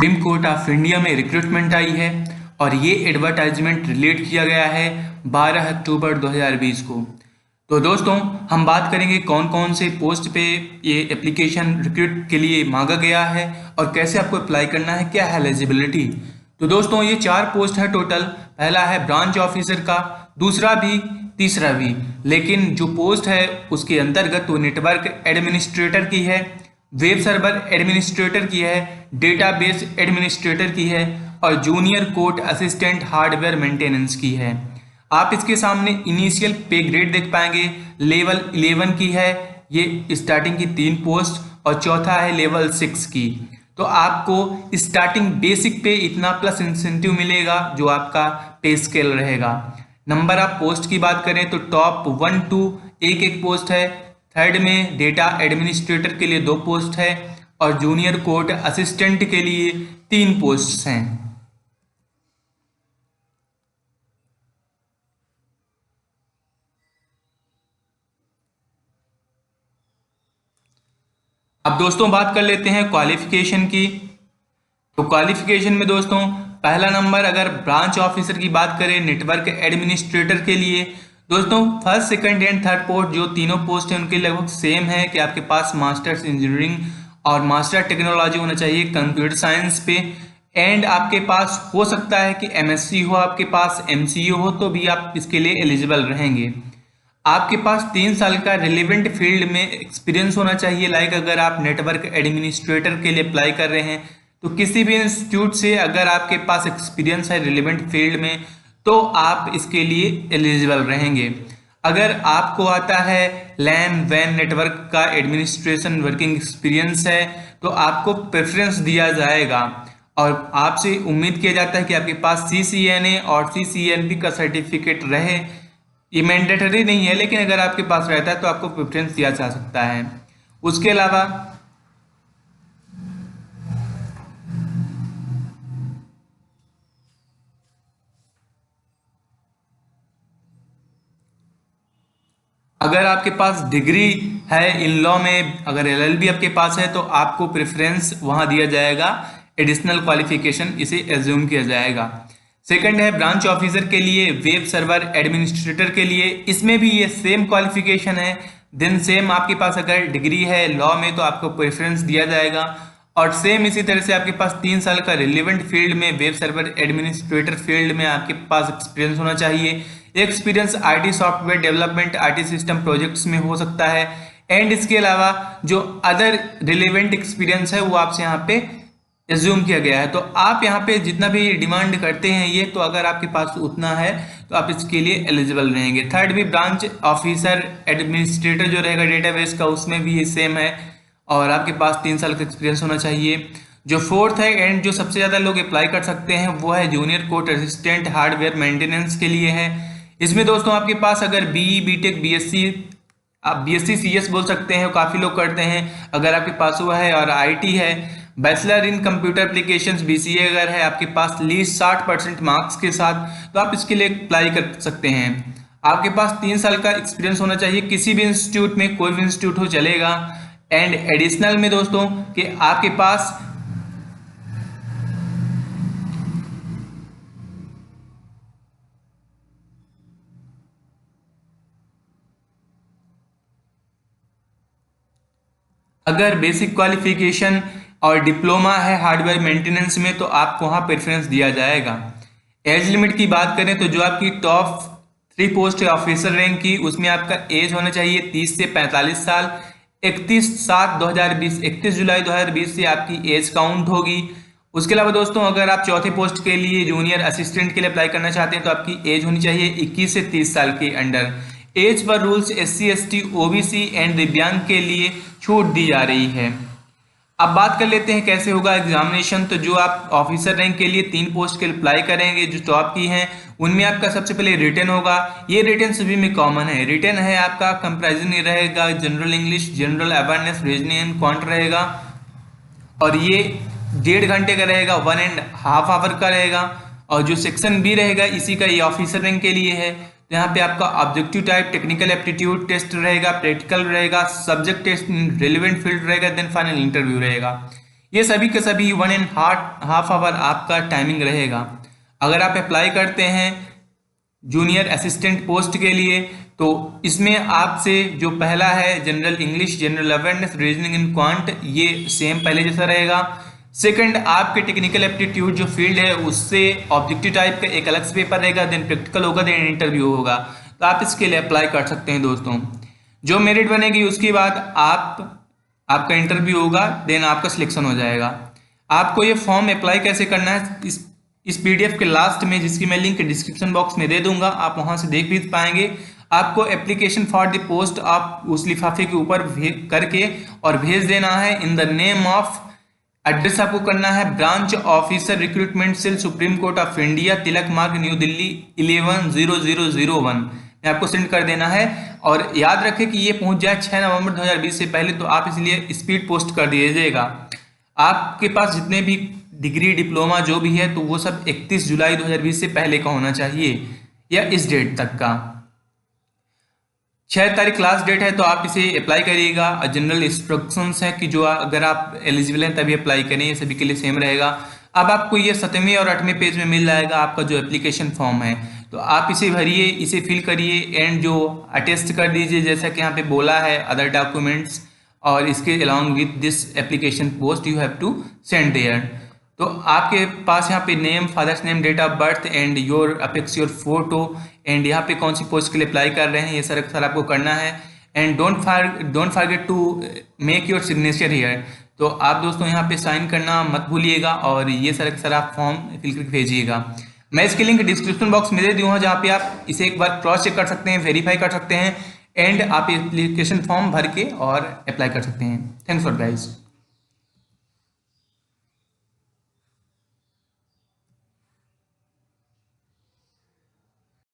Supreme Court of India में recruitment आई है और ये एडवर्टाइजमेंट रिलीज किया गया है 12 अक्टूबर 2020 को। तो दोस्तों हम बात करेंगे कौन कौन से पोस्ट पे ये एप्लीकेशन रिक्रूट के लिए मांगा गया है और कैसे आपको अप्लाई करना है, क्या है एलिजिबिलिटी। तो दोस्तों ये 4 पोस्ट है टोटल। पहला है ब्रांच ऑफिसर का, दूसरा भी तीसरा भी, लेकिन जो पोस्ट है उसके अंतर्गत वो नेटवर्क एडमिनिस्ट्रेटर की है, वेब सर्वर एडमिनिस्ट्रेटर की है, डेटाबेस एडमिनिस्ट्रेटर की है और junior court assistant hardware maintenance की है। आप इसके सामने इनिशियल पे ग्रेड देख पाएंगे, लेवल 11 की है ये स्टार्टिंग की 3 पोस्ट और चौथा है लेवल 6 की। तो आपको स्टार्टिंग बेसिक पे इतना प्लस इंसेंटिव मिलेगा जो आपका पे स्केल रहेगा। नंबर ऑफ पोस्ट की बात करें तो टॉप 1 to एक पोस्ट है, थर्ड में डेटा एडमिनिस्ट्रेटर के लिए 2 पोस्ट है और जूनियर कोर्ट असिस्टेंट के लिए 3 पोस्ट हैं। अब दोस्तों बात कर लेते हैं क्वालिफिकेशन की। तो क्वालिफिकेशन में दोस्तों पहला नंबर अगर ब्रांच ऑफिसर की बात करें नेटवर्क एडमिनिस्ट्रेटर के लिए, दोस्तों first second and third post जो तीनों पोस्ट हैं उनके लगभग सेम है कि आपके पास मास्टर्स इंजीनियरिंग और मास्टर टेक्नोलॉजी होना चाहिए कंप्यूटर साइंस पे, एंड आपके पास हो सकता है कि एमएससी हो, आपके पास एमसीयू हो तो भी आप इसके लिए एलिजिबल रहेंगे। आपके पास 3 साल का रिलेवेंट फील्ड में एक्सपीरियंस होना चाहिए। लाइक अगर आप नेटवर्क एडमिनिस्ट्रेटर के लिए अप्लाई कर रहे हैं तो किसी भी इंस्टीट्यूट से अगर आपके पास एक्सपीरियंस है रिलेवेंट फील्ड में तो आप इसके लिए एलिजिबल रहेंगे। अगर आपको आता है लैन वैन नेटवर्क का एडमिनिस्ट्रेशन वर्किंग एक्सपीरियंस है तो आपको प्रेफरेंस दिया जाएगा और आपसे उम्मीद किया जाता है कि आपके पास CCNA और CCNP का सर्टिफिकेट रहे। ये मैंडेटरी नहीं है लेकिन अगर आपके पास रहता है तो आपको प्रेफरेंस दिया जा सकता है। उसके अलावा अगर आपके पास डिग्री है इन लॉ में, अगर LLB आपके पास है तो आपको प्रेफरेंस वहां दिया जाएगा, एडिशनल क्वालिफिकेशन इसे एज्यूम किया जाएगा। सेकंड है ब्रांच ऑफिसर के लिए वेब सर्वर एडमिनिस्ट्रेटर के लिए, इसमें भी ये सेम क्वालिफिकेशन है। देन सेम आपके पास अगर डिग्री है लॉ में तो आपको प्रेफरेंस दिया जाएगा और सेम इसी तरह से आपके पास 3 साल का रिलेवेंट फील्ड में वेब सर्वर एडमिनिस्ट्रेटर फील्ड में आपके पास एक्सपीरियंस होना चाहिए। Experience IT software development IT system projects में हो सकता है, एंड इसके अलावा जो अदर रिलेवेंट एक्सपीरियंस है वो आपसे यहाँ पे एज्यूम किया गया है। तो आप यहाँ पे जितना भी डिमांड करते हैं ये, तो अगर आपके पास उतना है तो आप इसके लिए एलिजिबल रहेंगे। थर्ड भी ब्रांच ऑफिसर एडमिनिस्ट्रेटर जो रहेगा डेटाबेस का, उसमें भी ये सेम है और आपके पास 3 साल का एक्सपीरियंस होना चाहिए। जो फोर्थ है एंड जो सबसे ज़्यादा लोग अप्लाई कर सकते हैं वो है junior court assistant hardware maintenance के लिए है। इसमें दोस्तों आपके पास अगर BE BTech BSc, आप BSc CS बोल सकते हैं, काफ़ी लोग करते हैं अगर आपके पास हुआ है, और IT है, bachelor in computer applications BCA अगर है आपके पास लीस्ट 60% मार्क्स के साथ, तो आप इसके लिए अप्लाई कर सकते हैं। आपके पास 3 साल का एक्सपीरियंस होना चाहिए किसी भी इंस्टीट्यूट में, कोई भी इंस्टीट्यूट हो चलेगा। एंड एडिशनल में दोस्तों कि आपके पास अगर बेसिक क्वालिफिकेशन और डिप्लोमा है हार्डवेयर मेंटेनेंस में तो आपको वहाँ प्रेफरेंस दिया जाएगा। एज लिमिट की बात करें तो जो आपकी टॉप 3 पोस्ट है ऑफिसर रैंक की, उसमें आपका एज होना चाहिए 30 से 45 साल। 31 जुलाई 2020 से आपकी एज काउंट होगी। उसके अलावा दोस्तों अगर आप चौथे पोस्ट के लिए जूनियर असिस्टेंट के लिए अप्लाई करना चाहते हैं तो आपकी एज होनी चाहिए 21 से 30 साल के under. As per rules SC ST OBC and दिव्यांग के लिए छूट दी जा रही है। अब बात कर लेते हैं कैसे होगा एग्जामिनेशन। तो जो आप ऑफिसर रैंक के लिए 3 पोस्ट के लिए अप्लाई करेंगे जो टॉप की हैं, उनमें आपका सबसे पहले रिटन होगा। ये रिटन सभी में कॉमन है। रिटन है आपका कंप्राइजिंग रहेगा general English, general awareness, reasoning and quant रहेगा और ये 1.5 घंटे का रहेगा, 1.5 आवर का रहेगा। और जो सेक्शन B रहेगा इसी का ये ऑफिसर रैंक के लिए है। तो यहाँ पे आपका objective type technical aptitude test रहेगा, प्रैक्टिकल रहेगा, सब्जेक्ट टेस्ट रिलेवेंट फील्ड रहेगा, देन फाइनल इंटरव्यू रहेगा। ये सभी के सभी 1.5 आवर आपका टाइमिंग रहेगा। अगर आप अप्लाई करते हैं जूनियर असिस्टेंट पोस्ट के लिए तो इसमें आपसे जो पहला है general English, general awareness, reasoning in quant, ये सेम पहले जैसा रहेगा। सेकंड, आपके टेक्निकल एप्टीट्यूड जो फील्ड है उससे ऑब्जेक्टिव टाइप का एक अलग से पेपर रहेगा, देन प्रैक्टिकल होगा, देन इंटरव्यू होगा। तो आप इसके लिए अप्लाई कर सकते हैं दोस्तों। जो मेरिट बनेगी उसके बाद आपका इंटरव्यू होगा, देन आपका सिलेक्शन हो जाएगा। आपको ये फॉर्म अप्लाई कैसे करना है, इस पीडीएफ के लास्ट में, जिसकी मैं लिंक डिस्क्रिप्शन बॉक्स में दे दूंगा, आप वहां से देख भी पाएंगे। आपको एप्लीकेशन फॉर द पोस्ट आप उस लिफाफे के ऊपर करके और भेज देना है in the name of, address आपको करना है branch officer recruitment cell Supreme Court of India, Tilak Marg, New Delhi 110001 में आपको सेंड कर देना है। और याद रखें कि ये पहुंच जाए 6 नवंबर 2020 से पहले, तो आप इसलिए स्पीड पोस्ट कर दीजिएगा। आपके पास जितने भी डिग्री डिप्लोमा जो भी है तो वो सब 31 जुलाई 2020 से पहले का होना चाहिए, या इस डेट तक का। 6 तारीख लास्ट डेट है, तो आप इसे अप्लाई करिएगा। जनरल इंस्ट्रक्शंस है कि जो अगर आप एलिजिबल हैं तभी अप्लाई करें, ये सभी के लिए सेम रहेगा। अब आपको ये 7वें और 8वें पेज में मिल जाएगा आपका जो एप्लीकेशन फॉर्म है, तो आप इसे भरिए, इसे फिल करिए एंड जो अटेस्ट कर दीजिए, जैसा कि यहाँ पे बोला है अदर डॉक्यूमेंट्स, और इसके along with this application post you have to send there. तो आपके पास यहाँ पे name, father's name, date of birth and your apex your photo, and यहाँ पे कौन सी पोस्ट के लिए अप्लाई कर रहे हैं ये सर आपको करना है। And don't forget to make your signature here. तो आप दोस्तों यहाँ पे साइन करना मत भूलिएगा, और ये सर आप फॉर्म फिल करके भेजिएगा। मैं इसकी लिंक डिस्क्रिप्शन बॉक्स में दे दूँगा, जहाँ पे आप इसे एक बार क्रॉस चेक कर सकते हैं, वेरीफाई कर सकते हैं, एंड आप एप्लीकेशन फॉर्म भर के और अप्लाई कर सकते हैं। Thanks for guys.